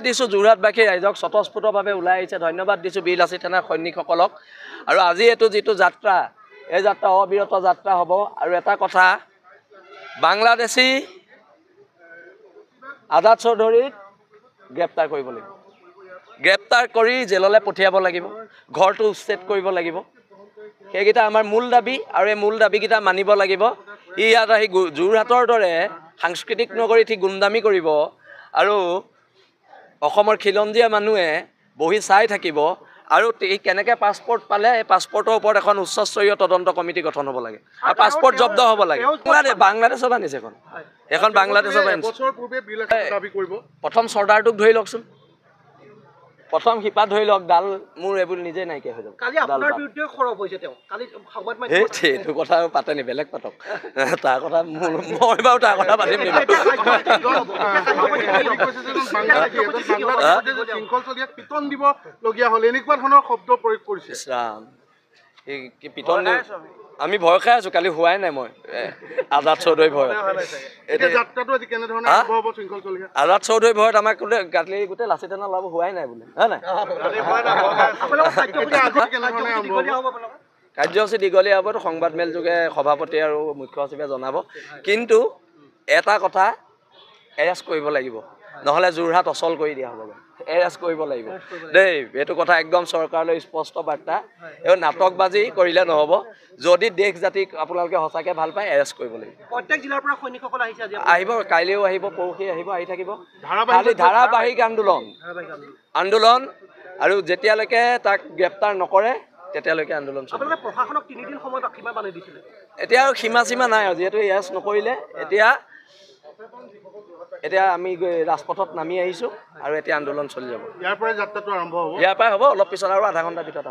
দিছো যোৰহাটবাসী ৰাইজক স্বতঃস্ফূৰ্তভাৱে ওলাই আহিছে ধন্যবাদ দিছো বীৰলাচিত থানাৰ সৈনিকসকলক আৰু আজি এটো যেটো যাত্ৰা এই যাত্ৰা অবিৰত যাত্ৰা হ'ব আৰু এটা কথা বাংলাদেশী আজাদ চৌধুৰীক গ্ৰেপ্তাৰ কৰিব লাগিব গ্ৰেপ্তাৰ কৰি জেললৈ পঠিয়াব লাগিব ঘৰটো উচ্ছেদ কৰিব লাগিব সেইকেইটা আমাৰ মূল দাবী আৰু এই মূল দাবীকেইটা মানিব লাগিব ইয়াত আহি যোৰহাটৰ দৰে সাংস্কৃতিক নগৰী ঠিক গুমদামী কৰিব আৰু অসমৰ খিলঞ্জীয়া মানুহে বহি চাই থাকিব আৰু কেনেকৈ পাছপোৰ্ট পালে এই পাছপোৰ্টৰ ওপৰত এখন উচ্চস্তৰীয় তদন্ত কমিটি গঠন হ'ব লাগে আৰু পাছপোৰ্ট জব্দ হ'ব লাগে বাংলাদেশৰ আনিছে এখন বাংলাদেশৰ প্ৰথম চৰ্দাৰটোক ধৰি লওকচোন প্ৰথম হিপা ধৰি লওক ডাল মোৰ এইবোৰ নিজে নাইকিয়া হৈ যাব কালি আপোনাৰ বিৰুদ্ধে খৰব হৈছে তেওঁ কালি সংবাদ মাধ্যমত এইটো কথা পাতে নি বেলেগ পাতক তাৰ কথা মই বাৰু তাৰ কথা পাতিম নি পিটন দিব লগীয়া হ'ল এনেকুৱা ধৰণৰ শব্দ প্ৰয়োগ কৰিছে ৰাম এই পিটন আমি ভয় খাই আছো কালি হোৱাই নাই মই আজাদ চৌধুৰী ভয় আজাদ চৌধুৰী ভয়ত আমাক কালি গোটেই লাচি থানা ওলাব হোৱাই নাই বোলে হয় নাই কাৰ্যসূচী দীঘলীয়া হ'বতো সংবাদ মেল যোগে সভাপতি আৰু মুখ্য সচিবে জনাব কিন্তু এটা কথা এৰেষ্ট কৰিব লাগিব নহ'লে যোৰহাট অচল কৰি দিয়া হ'ব এৰেষ্ট কৰিব লাগিব দেই এইটো কথা একদম চৰকাৰলৈ স্পষ্ট বাৰ্তা এই নাটকবাজি কৰিলে নহ'ব যদি দেশ জাতিক আপোনালোকে সঁচাকৈ ভাল পায় এৰেষ্ট কৰিব লাগিব প্ৰত্যেক জিলাৰ পৰা সৈনিকসকল আহিছে আজি আহিব কাইলৈও আহিব পৰহি আহিব আহি থাকিব খালি ধাৰাবাহিক আন্দোলন আৰু যেতিয়ালৈকে তাক গ্ৰেপ্তাৰ নকৰে তেতিয়ালৈকে আন্দোলন চলিব প্ৰশাসনক 3 দিন সময় কিমান বান্ধি দিছিলে এতিয়া আৰু সীমা নাই আৰু যিহেতু এৰেষ্ট নকৰিলে এতিয়া আমি ৰাজপথত নামি আহিছো আৰু এতিয়া আন্দোলন চলি যাব ইয়াৰ পৰাই যাত্ৰাটো আৰম্ভ হ'ব ইয়াৰ পৰাই হ'ব অলপ পিছত আৰু আধা ঘণ্টাৰ ভিতৰত